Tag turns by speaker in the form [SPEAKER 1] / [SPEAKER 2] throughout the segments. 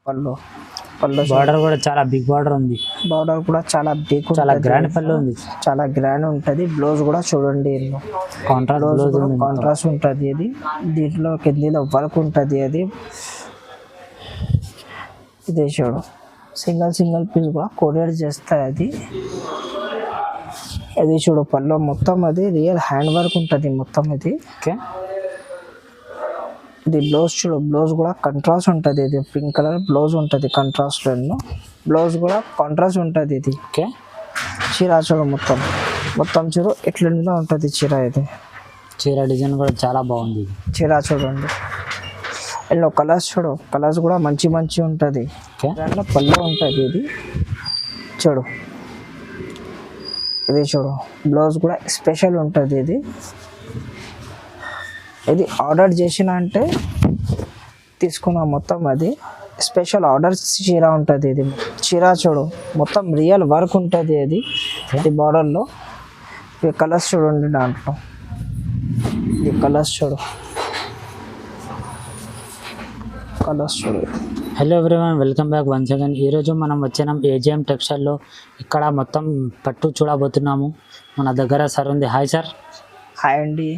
[SPEAKER 1] పళ్ళు పళ్ళు
[SPEAKER 2] బార్డర్ కూడా చాలా బిగ్ బార్డర్ ఉంది.
[SPEAKER 1] బార్డర్ కూడా చాలా బిగ్
[SPEAKER 2] చాలా గ్రాండ్ పళ్ళు ఉంది.
[SPEAKER 1] చాలా గ్రాండ్ ఉంటుంది. బ్లౌజ్ కూడా చూడండి
[SPEAKER 2] కాంట్రాస్ట్ బ్లౌజ్ ఉంది.
[SPEAKER 1] కాంట్రాస్ట్ ఉంటుంది. అది దీంట్లో కిందిలో వర్క్ ఉంటుంది. అది ఇదే చూడు సింగిల్ పీస్ కూడా కొరియర్ చేస్తాయి. అది చూడు పళ్ళు మొత్తం అది రియల్ హ్యాండ్ వర్క్ ఉంటుంది మొత్తం. ఇది
[SPEAKER 2] ఓకే.
[SPEAKER 1] ఇది బ్లౌజ్ చూడు, బ్లౌజ్ కూడా కంట్రాస్ట్ ఉంటుంది. ఇది పింక్ కలర్ బ్లౌజ్ ఉంటుంది కంట్రాస్ట్. బ్లౌజ్ కూడా కాంట్రాస్ట్ ఉంటుంది. ఇది
[SPEAKER 2] ఓకే.
[SPEAKER 1] చీర చూడు మొత్తం చూడు ఎట్లా ఉంటుంది చీర. ఇది
[SPEAKER 2] చీర డిజైన్ కూడా చాలా బాగుంది.
[SPEAKER 1] చీర చూడండి. ఎల్లో కలర్స్ చూడు, కలర్స్ కూడా మంచి ఉంటుంది. దాంట్లో పళ్ళు ఉంటుంది. ఇది చూడు, ఇది చూడు బ్లౌజ్ కూడా స్పెషల్ ఉంటుంది. ఇది ఆర్డర్ చేసిన అంటే తీసుకున్నా మొత్తం. అది స్పెషల్ ఆర్డర్ చీర ఉంటుంది. ఇది చీర చూడు మొత్తం రియల్ వర్క్ ఉంటుంది. ఇది బార్డర్లో ఈ కలర్స్ చూడండి. దాంట్లో ఈ కలర్స్ చూడు.
[SPEAKER 2] Hello everyone, welcome back once again. ఈరోజు మనం వచ్చినాం ఏజిఎం టెక్స్టైల్లో. ఇక్కడ మొత్తం పట్టు చూడబోతున్నాము. మన దగ్గర సార్ ఉంది. Hi sir.
[SPEAKER 1] హాయ్ అండి.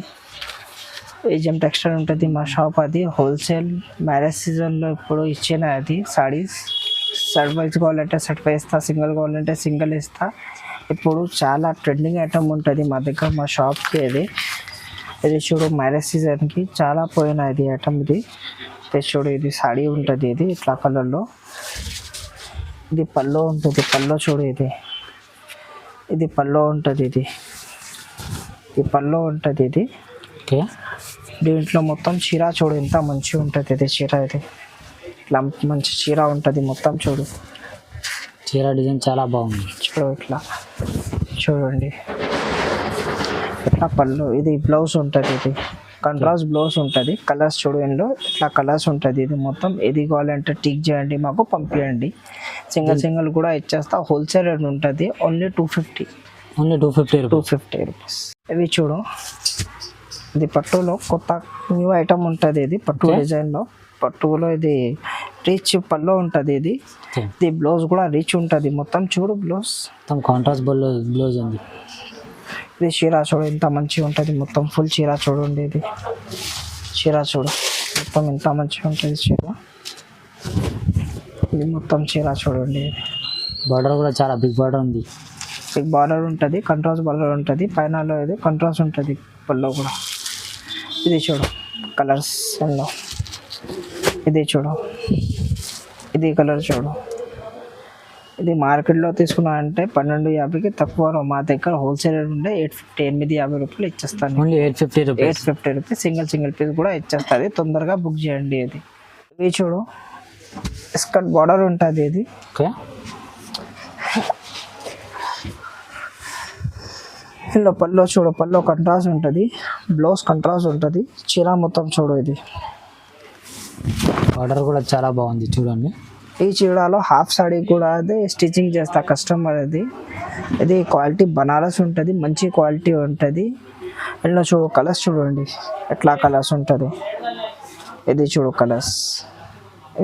[SPEAKER 1] ఏజిఎం టెక్స్టైల్ ఉంటుంది మా షాప్. అది హోల్సేల్. మ్యారేజ్ సీజన్లో ఇప్పుడు ఇచ్చిన అది సారీస్ సెట్ వైజ్ కావాలంటే సెట్ వైజ్ ఇస్తా, సింగిల్ కావాలంటే సింగిల్ ఇస్తా. ఇప్పుడు చాలా ట్రెండింగ్ ఐటమ్ ఉంటుంది మా దగ్గర మా షాప్కి. ఇది చూడు మ్యారేజ్ సీజన్కి చాలా పోయిన ఇది ఐటమ్. ఇది చూడు, ఇది సాడీ ఉంటుంది. ఇది ఇట్లా కలర్లో. ఇది పళ్ళు ఉంటుంది. పళ్ళు చూడు, ఇది పళ్ళు ఉంటుంది. ఇది పళ్ళు ఉంటుంది. ఇది
[SPEAKER 2] ఓకే.
[SPEAKER 1] దీంట్లో మొత్తం చీర చూడు ఎంత మంచిగా ఉంటుంది. ఇది చీర ఇది ఇట్లా మంచి చీర ఉంటుంది మొత్తం. చూడు
[SPEAKER 2] చీర డిజైన్ చాలా బాగుంది.
[SPEAKER 1] చూడు ఇట్లా చూడండి. ఇట్లా పళ్ళు. ఇది బ్లౌజ్ ఉంటుంది. ఇది కంట్రాస్ట్ బ్లౌజ్ ఉంటుంది. కలర్స్ చూడు ఇందులో ఇట్లా కలర్స్ ఉంటుంది. ఇది మొత్తం ఏది కావాలంటే టిక్ చేయండి, మాకు పంపించండి. సింగిల్ కూడా ఇచ్చేస్తా. హోల్సేల్ రేట్ ఉంటుంది. ఓన్లీ 250.
[SPEAKER 2] Only 250
[SPEAKER 1] rupees. ఇవి చూడు, ఇది పట్టులో కొత్త న్యూ ఐటమ్ ఉంటుంది. ఇది పట్టు డిజైన్లో. పట్టులో ఇది రిచ్ పళ్ళు ఉంటుంది. ఇది బ్లౌజ్ కూడా రిచ్ ఉంటుంది మొత్తం. చూడు బ్లౌజ్
[SPEAKER 2] మొత్తం కాంట్రాస్ట్ బ్లౌజ్ ఉంది.
[SPEAKER 1] ఇది చీర చూడు ఎంత మంచిగా ఉంటుంది మొత్తం. ఫుల్ చీర చూడండి. ఇది చీర చూడు మొత్తం ఎంత మంచిగా ఉంటుంది చీర. ఇది మొత్తం చీర చూడండి.
[SPEAKER 2] బార్డర్ కూడా చాలా బిగ్ బార్డర్ ఉంది.
[SPEAKER 1] బిగ్ బార్డర్ ఉంటుంది. కంట్రాస్ట్ బార్డర్ ఉంటుంది. పైనలో ఇది కంట్రాస్ట్ ఉంటుంది పళ్ళు కూడా. ఇది చూడు కలర్స్ ఎన్నో. ఇది చూడు, ఇది కలర్ చూడు. ఇది మార్కెట్లో తీసుకున్నా అంటే 1250కి తక్కువ. మా దగ్గర హోల్సేల్ ఉండే 850 రూపాయలు ఇచ్చేస్తాను.
[SPEAKER 2] Only 850
[SPEAKER 1] rupees. సింగిల్ పీస్ కూడా ఇచ్చేస్తుంది. తొందరగా బుక్ చేయండి. ఇది చూడు స్కర్ట్ బార్డర్ ఉంటుంది. ఇది
[SPEAKER 2] ఓకే.
[SPEAKER 1] ఇందులో పళ్ళు చూడు, పళ్ళు కంట్రాస్ట్ ఉంటుంది. బ్లౌజ్ కంట్రాస్ట్ ఉంటుంది. చీర మొత్తం చూడు. ఇది
[SPEAKER 2] బార్డర్ కూడా చాలా బాగుంది చూడండి.
[SPEAKER 1] ఈ చీరలో హాఫ్ సాడీ కూడా అదే స్టిచ్చింగ్ చేస్తా కస్టమర్. ఇది క్వాలిటీ బనారస్ ఉంటుంది. మంచి క్వాలిటీ ఉంటుంది. ఇందులో చూడు కలర్స్ చూడండి ఎట్లా కలర్స్ ఉంటుంది. ఇది చూడు కలర్స్.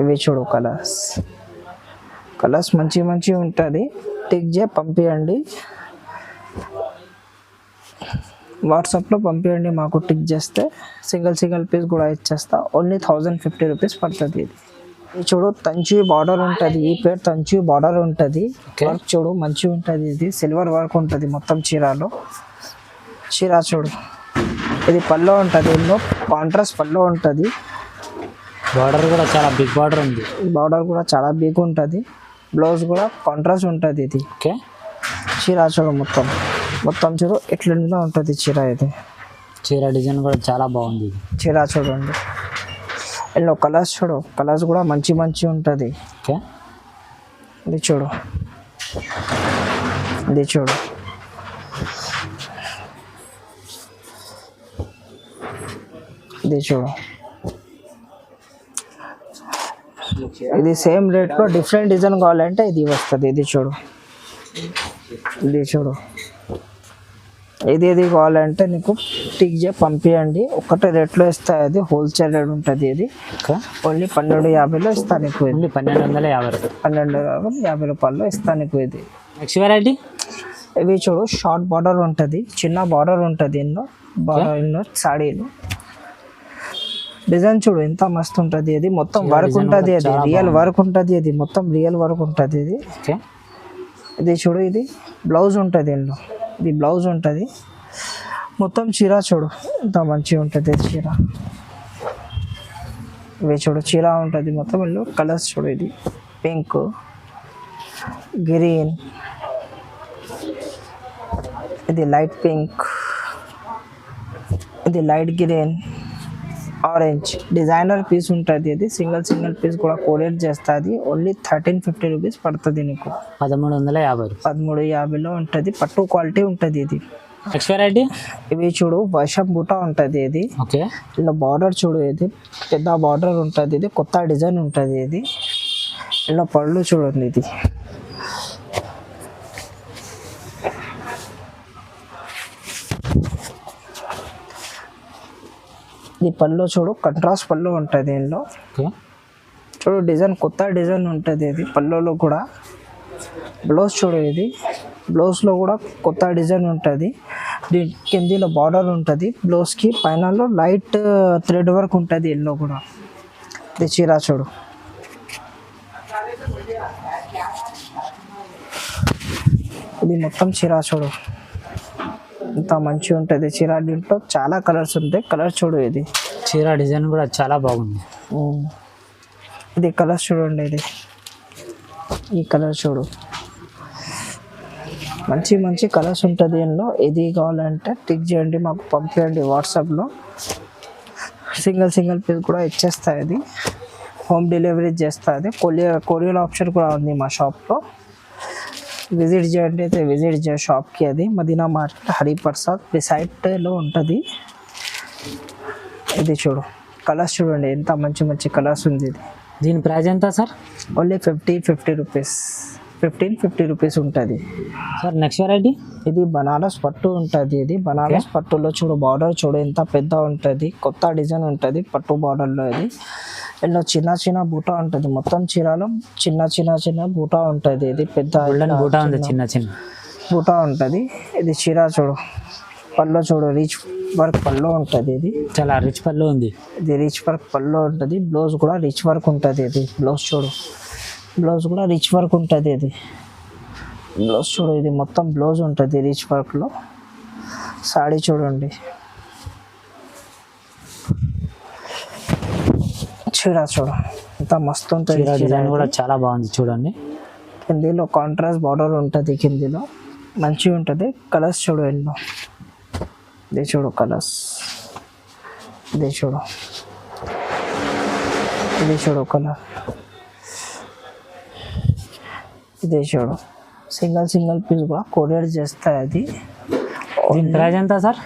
[SPEAKER 1] ఇవి చూడు కలర్స్ మంచి ఉంటుంది. టిక్ చేసి పంపించండి. వాట్సాప్లో పంపించండి, మాకు టిక్ చేస్తే సింగిల్ పీస్ కూడా ఇచ్చేస్తా. ఓన్లీ 1050 రూపీస్ పడుతుంది. ఇది చూడు తంచు బార్డర్ ఉంటుంది. ఈ పేరు తంచు బార్డర్ ఉంటుంది. వర్క్ చూడు మంచిగా ఉంటుంది. ఇది సిల్వర్ వర్క్ ఉంటుంది మొత్తం చీరలో. చీర చూడు, ఇది పళ్ళు ఉంటుంది. ఇందులో కాంట్రాస్ట్ పళ్ళు ఉంటుంది.
[SPEAKER 2] బార్డర్ కూడా చాలా బిగ్ బార్డర్ ఉంది.
[SPEAKER 1] బార్డర్ కూడా చాలా బిగ్ ఉంటుంది. బ్లౌజ్ కూడా కాంట్రాస్ట్ ఉంటుంది. ఇది
[SPEAKER 2] ఓకే.
[SPEAKER 1] చీర చూడు మొత్తం చూడు ఎట్లా ఉంటుంది చీర. ఇది
[SPEAKER 2] చీర డిజైన్ కూడా చాలా బాగుంది.
[SPEAKER 1] చీర చూడండి. ఎల్లో కలర్స్ చూడు, కలర్స్ కూడా మంచి ఉంటుంది.
[SPEAKER 2] ఓకే.
[SPEAKER 1] ఇది చూడు, ఇది చూడు. ఇది సేమ్ రేట్లో డిఫరెంట్ డిజైన్ కావాలంటే ఇది వస్తుంది. ఇది చూడు ఇది కావాలంటే నీకు టిక్ చేసి పంపించండి, ఒకటే రేట్లో ఇస్తాయి. అది హోల్సేల్ రేట్ ఉంటుంది. ఇది
[SPEAKER 2] ఓకే,
[SPEAKER 1] ఓన్లీ 1250లో ఇస్తాను నీకు. ఇది
[SPEAKER 2] ఓన్లీ 1250 రూపాయలు.
[SPEAKER 1] 1250 రూపాయల్లో ఇస్తాను నీకు. ఇది
[SPEAKER 2] నెక్స్ట్ వెరైటీ
[SPEAKER 1] ఇవి చూడు, షార్ట్ బార్డర్ ఉంటుంది, చిన్న బార్డర్ ఉంటుంది. ఇన్నో సాడీలు డిజైన్ చూడు ఎంత మస్తు ఉంటుంది. ఇది మొత్తం వర్క్ ఉంటుంది, అది రియల్ వర్క్ ఉంటుంది. ఇది మొత్తం రియల్ వర్క్ ఉంటుంది. ఇది
[SPEAKER 2] ఓకే,
[SPEAKER 1] ఇది చూడు, ఇది బ్లౌజ్ ఉంటుంది. ఇది బ్లౌజ్ ఉంటుంది. మొత్తం చీర చూడు ఎంత మంచిగా ఉంటుంది చీర. ఇవి చూడు చీర ఉంటుంది మొత్తం. వీళ్ళు కలర్స్ చూడు, ఇది పింక్, గ్రీన్, ఇది లైట్ పింక్, ఇది light green, orange. Designer piece ఉంటుంది. ఇది సింగిల్ పీస్ కూడా కొరియర్ చేస్తుంది. ఓన్లీ 1350 రూపీస్ పడుతుంది నీకు.
[SPEAKER 2] 1350.
[SPEAKER 1] 1350లో ఉంటుంది. పట్టు క్వాలిటీ ఉంటుంది. ఇది
[SPEAKER 2] నెక్స్ట్ వెరైటీ
[SPEAKER 1] ఇవి చూడు, వర్షం బూట ఉంటుంది. ఇది
[SPEAKER 2] ఓకే,
[SPEAKER 1] ఇలా బార్డర్ చూడు, ఇది పెద్ద బార్డర్ ఉంటుంది. ఇది కొత్త డిజైన్ ఉంటుంది. ఇది ఇలా పళ్ళు చూడండి. ఇది ఇది పళ్ళు చూడు, కంట్రాస్ట్ పళ్ళు ఉంటుంది. దీనిలో
[SPEAKER 2] ఓకే,
[SPEAKER 1] చూడు డిజైన్ కొత్త డిజైన్ ఉంటుంది. ఇది పళ్ళులో కూడా. బ్లౌజ్ చూడు, ఇది బ్లౌజ్లో కూడా కొత్త డిజైన్ ఉంటుంది. దీని కిందిలో బార్డర్ ఉంటుంది. బ్లౌజ్కి పైనలో లైట్ థ్రెడ్ వర్క్ ఉంటుంది. ఎల్లో కూడా. ఇది చీర చూడు, ఇది మొత్తం చీర చూడు ఎంత మంచిగా ఉంటుంది చీర. దీంట్లో చాలా కలర్స్ ఉంటాయి. కలర్ చూడు, ఇది
[SPEAKER 2] చీర డిజైన్ కూడా చాలా బాగుంది.
[SPEAKER 1] ఇది కలర్స్ చూడండి. ఇది ఈ కలర్ చూడు, మంచి కలర్స్ ఉంటుంది దీనిలో. ఇది కావాలంటే టిక్ చేయండి, మాకు పంపించండి వాట్సాప్లో. సింగిల్ పీస్ కూడా ఇచ్చేస్తాయి. అది హోమ్ డెలివరీ చేస్తుంది. కొరియర్ ఆప్షన్ కూడా ఉంది మా షాప్లో. విజిట్ చేయండి, అయితే విజిట్ చేయ షాప్కి. అది మదీనా మార్కెట్, హరిప్రసాద్ బిసైడ్లో ఉంటుంది. ఇది చూడు, కలర్స్ చూడండి ఎంత మంచి కలర్స్ ఉంది. ఇది
[SPEAKER 2] దీని ప్రైస్ ఎంత సార్?
[SPEAKER 1] ఓన్లీ 50 రూపీస్, 1550 రూపీస్ ఉంటుంది
[SPEAKER 2] సార్. నెక్స్ట్ వెరైటీ
[SPEAKER 1] ఇది బనారస్ పట్టు ఉంటుంది. ఇది బనారస్ పట్టులో చూడు, బార్డర్ చూడు ఎంత పెద్ద ఉంటుంది. కొత్త డిజైన్ ఉంటుంది పట్టు బార్డర్లో. ఇది ఇలా చిన్న బూట ఉంటుంది. మొత్తం చీరలో చిన్న బూట ఉంటుంది. ఇది పెద్ద
[SPEAKER 2] బూట ఉంది, చిన్న
[SPEAKER 1] బూట ఉంటుంది. ఇది చీర చూడు, పళ్ళు చూడు, రిచ్ వర్క్ పళ్ళు ఉంటుంది. ఇది
[SPEAKER 2] చాలా రిచ్ పళ్ళు ఉంది.
[SPEAKER 1] ఇది రిచ్ వర్క్ పళ్ళు ఉంటుంది. బ్లౌజ్ కూడా రిచ్ వర్క్ ఉంటుంది. ఇది బ్లౌజ్ చూడు, బ్లౌజ్ కూడా రిచ్ వర్క్ ఉంటుంది. ఇది బ్లౌజ్ చూడు, ఇది మొత్తం బ్లౌజ్ ఉంటుంది రిచ్ వర్క్లో. సాడీ చూడండి, చీర చూడు ఎంత మస్తు ఉంటుంది.
[SPEAKER 2] డిజైన్ కూడా చాలా బాగుంది చూడండి.
[SPEAKER 1] కిందిలో కాంట్రాస్ట్ బార్డర్ ఉంటుంది. కిందిలో మంచిగా ఉంటుంది. కలర్స్ చూడు, ఎన్నో. ఇది చూడు కలర్స్, ఇది చూడు, ఇది చూడు కలర్, ఇది చూడు. సింగిల్ పీస్ కూడా కొరియర్ చేస్తాయి. అది
[SPEAKER 2] దీని ప్రైస్ ఎంత సార్?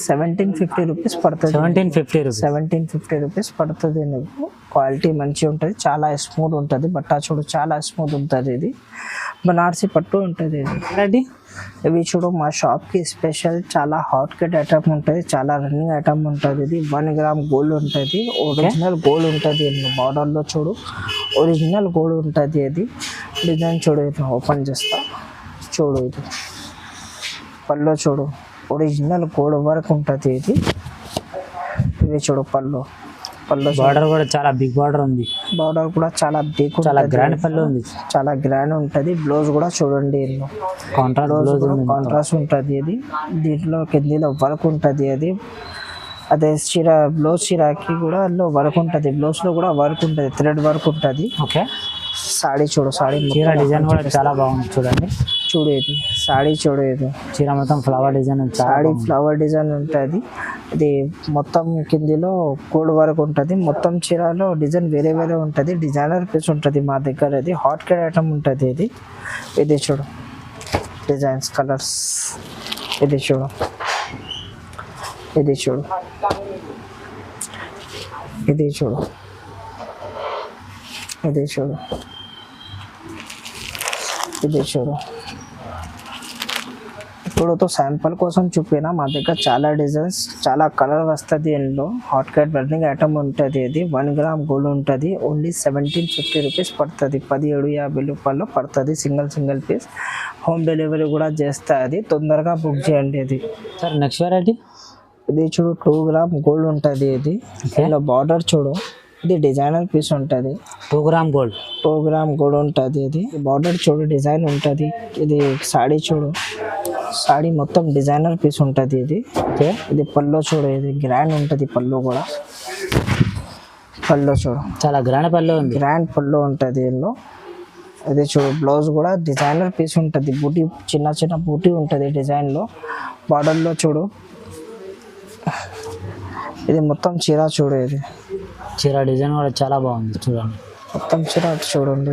[SPEAKER 1] 1750 రూపీస్ పడుతుంది.
[SPEAKER 2] 1750
[SPEAKER 1] రూపీస్ పడుతుంది. నీకు క్వాలిటీ మంచిగా ఉంటుంది. చాలా స్మూత్ ఉంటుంది. బట్ట చూడు చాలా స్మూత్ ఉంటుంది. ఇది బనారసి పట్టు ఉంటుంది. ఇది ఇవి చూడు, మా షాప్కి స్పెషల్ చాలా హాట్ కేట్ ఐటమ్ ఉంటుంది. చాలా రన్నింగ్ ఐటమ్ ఉంటుంది. ఇది 1 గ్రామ్ గోల్డ్ ఉంటుంది. ఒరిజినల్ గోల్డ్ ఉంటుంది. బార్డర్లో చూడు, ఒరిజినల్ గోల్డ్ ఉంటుంది. అది డిజైన్ చూడు, ఇది ఓపెన్ చేస్తా చూడు. ఇది పళ్ళు చూడు, ఒరిజినల్ గోల్డ్ వర్క్ ఉంటుంది. ఇది ఇవి చూడు పళ్ళు
[SPEAKER 2] బార్డర్ కూడా చాలా బిగ్ బార్డర్ ఉంది.
[SPEAKER 1] బార్డర్ కూడా చాలా బిగ్,
[SPEAKER 2] చాలా గ్రాండ్ పళ్ళు ఉంది.
[SPEAKER 1] చాలా గ్రాండ్ ఉంటుంది. బ్లౌజ్ కూడా చూడండి, కాంట్రాస్ట్ ఉంటుంది. ఇది దీంట్లో కిందిలో వర్క్ ఉంటుంది. అది అదే చీర బ్లౌజ్ చీరకి కూడా అందులో వర్క్ ఉంటుంది. బ్లౌజ్లో కూడా వర్క్ ఉంటుంది, థ్రెడ్ వర్క్ ఉంటుంది.
[SPEAKER 2] ఓకే,
[SPEAKER 1] సాడీ చూడు, సాడీ
[SPEAKER 2] చీర డిజైన్ కూడా చాలా బాగుంది చూడండి.
[SPEAKER 1] చూడు, ఇది సాడీ చూడు, ఇది
[SPEAKER 2] చీర మొత్తం flower design,
[SPEAKER 1] saree flower design ఉంటుంది. ఇది మొత్తం కిందిలో కోడ్ వర్క్ ఉంటుంది. మొత్తం చీరలో డిజైన్ వేరే ఉంటుంది. డిజైనర్ పీస్ ఉంటుంది మా దగ్గర. ఇది హాట్ కేర్ ఐటమ్ ఉంటుంది. ఇది చూడు డిజైన్స్, కలర్స్. ఇది చూడు, ఇది చూడు, ఇది చూడు, ఇది చూడు, ఇది చూడు, ఇప్పుడు శాంపుల్ కోసం చూపినా మా దగ్గర చాలా డిజైన్స్ చాలా కలర్ వస్తుంది. ఇందులో హాట్ కట్ బర్నింగ్ ఐటమ్ ఉంటుంది. ఇది 1 గ్రామ్ గోల్డ్ ఉంటుంది. ఓన్లీ 1750 రూపీస్ పడుతుంది. 1750 రూపాయలు పడుతుంది సింగిల్ పీస్. హోమ్ డెలివరీ కూడా చేస్తా. అది తొందరగా బుక్ చేయండి. ఇది
[SPEAKER 2] సార్ నెక్స్ట్ వెరైటీ
[SPEAKER 1] ఇది చూడు 2 గ్రామ్ గోల్డ్ ఉంటుంది. ఇది ఇలా బార్డర్ చూడు. ఇది డిజైనర్ పీస్ ఉంటుంది.
[SPEAKER 2] 2 గ్రామ్ గోల్డ్
[SPEAKER 1] 2 గ్రామ్ గోల్డ్ ఉంటుంది. ఇది బార్డర్ చూడు డిజైన్ ఉంటుంది. ఇది సాడీ చూడు, సాడీ మొత్తం డిజైనర్ పీస్ ఉంటుంది. ఇది
[SPEAKER 2] ఓకే.
[SPEAKER 1] ఇది పల్లో చూడు, ఇది గ్రాండ్ ఉంటుంది. పల్లో కూడా పల్లో చూడు
[SPEAKER 2] చాలా గ్రాండ్ పళ్ళు ఉంది.
[SPEAKER 1] గ్రాండ్ పల్లో ఉంటుంది. ఇందులో ఇది చూడు బ్లౌజ్ కూడా డిజైనర్ పీస్ ఉంటుంది. బూటీ చిన్న బూటీ ఉంటుంది డిజైన్లో. బార్డర్లో చూడు ఇది మొత్తం చీర చూడు. ఇది
[SPEAKER 2] చీర డిజైన్ కూడా చాలా బాగుంది చూడండి.
[SPEAKER 1] మొత్తం చీర చూడండి.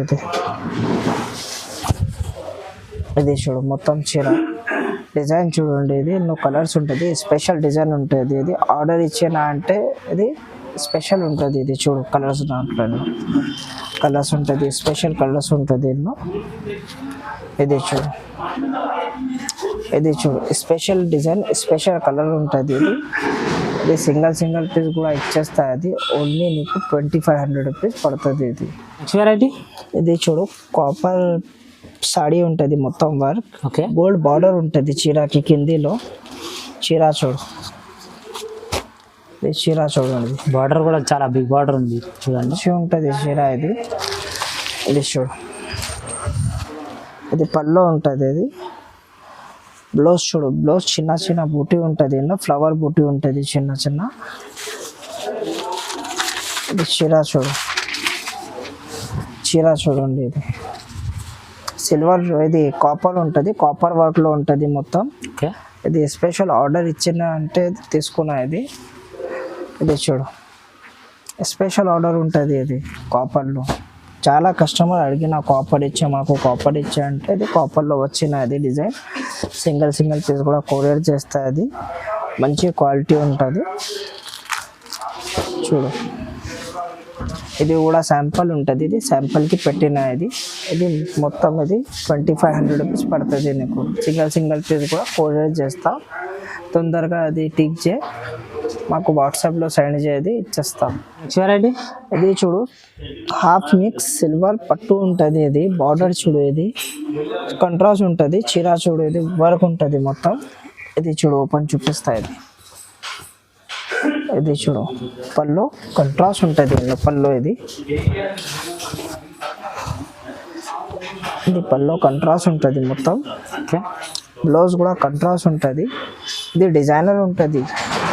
[SPEAKER 1] ఇది చూడు మొత్తం చీర డిజైన్ చూడండి. ఇది ఎన్నో కలర్స్ ఉంటుంది. స్పెషల్ డిజైన్ ఉంటుంది. ఇది ఆర్డర్ ఇచ్చేనా అంటే ఇది స్పెషల్ ఉంటుంది. ఇది చూడు కలర్స్ దాంట్లో కలర్స్ ఉంటుంది. స్పెషల్ కలర్స్ ఉంటుంది ఎన్నో. ఇది చూడు స్పెషల్ డిజైన్ స్పెషల్ కలర్ ఉంటుంది. ఇది సింగిల్ పీస్ కూడా ఇచ్చేస్తా. అది ఓన్లీ నీకు 2500 రూపీస్ పడుతుంది. ఇది
[SPEAKER 2] నెక్స్ట్ వెరైటీ
[SPEAKER 1] ఇది చూడు కాపర్ సాడీ ఉంటుంది. మొత్తం వర్క్
[SPEAKER 2] ఓకే.
[SPEAKER 1] గోల్డ్ బార్డర్ ఉంటుంది చీరకి. కిందిలో చీర చూడు. ఇది చీర చూడండి.
[SPEAKER 2] బార్డర్ కూడా చాలా బిగ్ బార్డర్ ఉంది చూడండి.
[SPEAKER 1] మంచిగా ఉంటుంది చీర. ఇది చూడు. ఇది పల్లో ఉంటుంది. ఇది బ్లౌజ్ చూడు. బ్లౌజ్ చిన్న బూటీ ఉంటుంది. ఫ్లవర్ బూటీ ఉంటుంది చిన్న. ఇది చీర చూడండి. ఇది సిల్వర్, ఇది కాపర్ ఉంటుంది. కాపర్ వర్క్లో ఉంటుంది మొత్తం.
[SPEAKER 2] ఓకే.
[SPEAKER 1] ఇది స్పెషల్ ఆర్డర్ ఇచ్చిన అంటే తీసుకున్నా. ఇది చూడు స్పెషల్ ఆర్డర్ ఉంటుంది. ఇది కాపర్లో చాలా కస్టమర్ అడిగిన కాపర్ మాకు కాపర్ ఇచ్చా అంటే ఇది కాపర్లో వచ్చిన అది డిజైన్. సింగిల్ పీస్ కూడా కొరియర్ చేస్తా. అది మంచి క్వాలిటీ ఉంటుంది. చూడు ఇది కూడా శాంపుల్ ఉంటుంది. ఇది శాంపుల్కి పెట్టిన. ఇది మొత్తం ఇది 2500 రూపీస్ పడుతుంది నీకు. సింగిల్ పీస్ కూడా కొరియర్ చేస్తా. తొందరగా అది టిక్ చేయి, మాకు వాట్సాప్లో సెండ్ చేయది ఇచ్చేస్తాం.
[SPEAKER 2] నెక్స్ట్ వెరైటీ
[SPEAKER 1] ఇది చూడు హాఫ్ మిక్స్ సిల్వర్ పట్టు ఉంటుంది. ఇది బార్డర్ చూడు. ఇది కంట్రాస్ట్ ఉంటుంది. చీర చూడు. ఇది వర్క్ ఉంటుంది మొత్తం. ఇది చూడు ఓపెన్ చూపిస్తా. ఇది చూడు పళ్ళు కంట్రాస్ట్ ఉంటుంది. పళ్ళు ఇది పళ్ళు కంట్రాస్ట్ ఉంటుంది మొత్తం.
[SPEAKER 2] ఓకే.
[SPEAKER 1] బ్లౌజ్ కూడా కంట్రాస్ట్ ఉంటుంది. ఇది డిజైనర్ ఉంటుంది.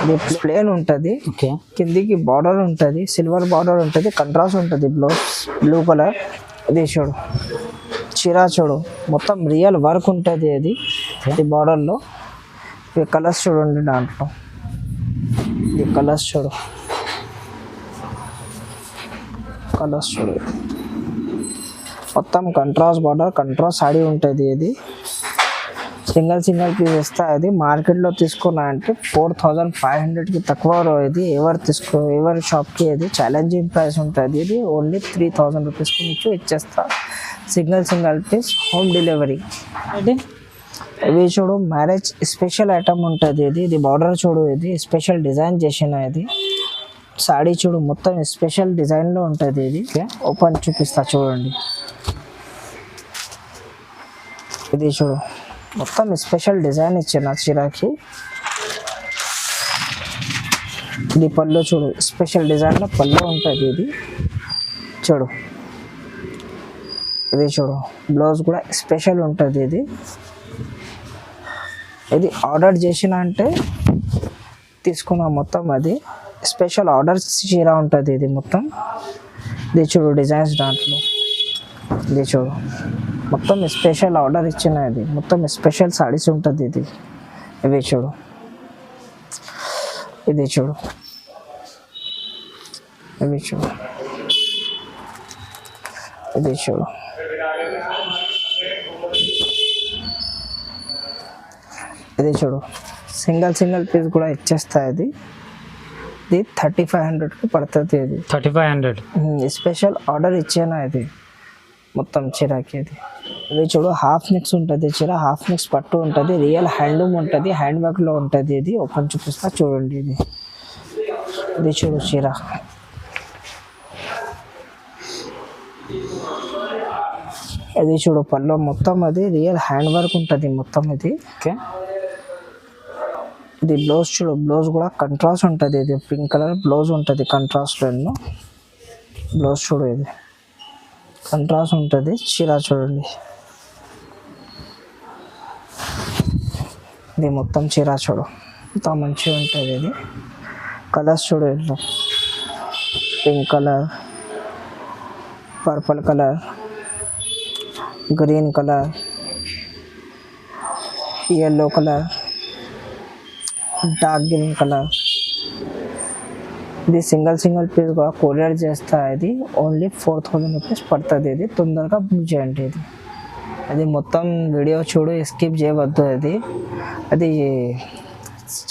[SPEAKER 1] ఇది ప్లేన్ ఉంటుంది.
[SPEAKER 2] ఓకే.
[SPEAKER 1] కిందికి బార్డర్ ఉంటుంది. సిల్వర్ బార్డర్ ఉంటుంది. కంట్రాస్ట్ ఉంటుంది. Blouse blue colour. ఇది చూడు చీర చూడు మొత్తం రియల్ వర్క్ ఉంటుంది. ఇది బార్డర్లో ఈ కలర్స్ చూడండి. దాంట్లో ఈ కలర్స్ చూడు. మొత్తం కంట్రాస్ట్ బార్డర్ కంట్రాస్ట్ సాడీ ఉంటుంది. ఇది సింగిల్ పీస్ ఇస్తా. అది మార్కెట్లో తీసుకున్నా అంటే 4500కి తక్కువ. ఇది ఎవరి షాప్కి ఇది ఛాలెంజింగ్ ప్రైస్ ఉంటుంది. ఇది ఓన్లీ 3000 రూపీస్కి మీకు ఇచ్చేస్తా. Single piece home delivery. ఇవి చూడు మ్యారేజ్ స్పెషల్ ఐటమ్ ఉంటుంది. ఇది బార్డర్ చూడు. ఇది స్పెషల్ డిజైన్ చేసిన. ఇది సాడీ చూడు మొత్తం స్పెషల్ డిజైన్లో ఉంటుంది. ఇది ఓపెన్ చూపిస్తా చూడండి. ఇది చూడు మొత్తం స్పెషల్ డిజైన్ ఇచ్చిన చీరకి. ఇది పళ్ళు చూడు స్పెషల్ డిజైన్లో పళ్ళు ఉంటుంది. ఇది చూడు. ఇది చూడు బ్లౌజ్ కూడా స్పెషల్ ఉంటుంది. ఇది ఆర్డర్ చేసిన అంటే తీసుకున్నా మొత్తం. అది స్పెషల్ ఆర్డర్ చీర ఉంటుంది. ఇది మొత్తం ఇది చూడు డిజైన్స్ దాంట్లో. ఇది చూడు మొత్తం స్పెషల్ ఆర్డర్ ఇచ్చిన. ఇది మొత్తం స్పెషల్ సారీస్ ఉంటుంది. ఇవి చూడు. ఇది చూడు. ఇది చూడు. ఇది చూడు సింగిల్ పీస్ కూడా ఇచ్చేస్తా. ఇది 3500కి పడుతుంది. ఇది
[SPEAKER 2] 3500
[SPEAKER 1] స్పెషల్ ఆర్డర్ ఇచ్చేనా. ఇది మొత్తం చీరకి. ఇది ఇది చూడు హాఫ్ మిక్స్ ఉంటుంది చీర, హాఫ్ మిక్స్ పట్టు ఉంటుంది, రియల్ హ్యాండ్లూమ్ ఉంటుంది, హ్యాండ్ వర్క్లో ఉంటుంది. ఇది ఓపెన్ చూపిస్తా చూడండి. ఇది చూడు చీర, ఇది చూడు పళ్ళు మొత్తం అది రియల్ హ్యాండ్ వర్క్ ఉంటుంది మొత్తం ఇది.
[SPEAKER 2] ఓకే,
[SPEAKER 1] ఇది బ్లౌజ్ చూడు, బ్లౌజ్ కూడా కంట్రాస్ట్ ఉంటుంది. ఇది పింక్ కలర్ బ్లౌజ్ ఉంటుంది కంట్రాస్ట్ ఎన్నో బ్లౌజ్ చూడు, ఇది కంట్రాస్ట్ ఉంటుంది. చీర చూడండి, ఇది మొత్తం చీర చూడు ఎంత మంచిగా ఉంటుంది. ఇది కలర్స్ చూడు, ఇట్లా pink colour, purple colour, green colour, yellow colour, dark green colour. ఇది సింగిల్ పీస్ కూడా కొరియర్ చేస్తా. ఇది ఓన్లీ 4000 రూపీస్ పడుతుంది. ఇది తొందరగా బుక్ చేయండి. ఇది అది మొత్తం వీడియో చూడు, స్కిప్ చేయవద్దు. అది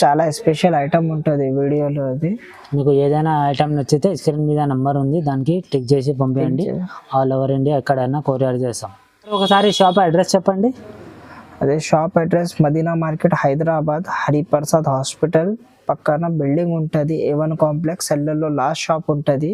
[SPEAKER 1] చాలా స్పెషల్ ఐటమ్ ఉంటుంది వీడియోలో. అది
[SPEAKER 2] మీకు ఏదైనా ఐటమ్ నచ్చితే స్క్రీన్ మీద నెంబర్ ఉంది, దానికి టిక్ చేసి పంపించండి. ఆల్ ఓవర్ ఇండియా ఎక్కడైనా కొరియర్ చేస్తాం. ఒకసారి షాప్ అడ్రస్ చెప్పండి.
[SPEAKER 1] అదే shop address Madina market, Hyderabad, Hariprasad hospital పక్కన బిల్డింగ్ ఉంటుంది. A1 కాంప్లెక్స్, సెల్లర్లో లాస్ట్ షాప్ ఉంటుంది.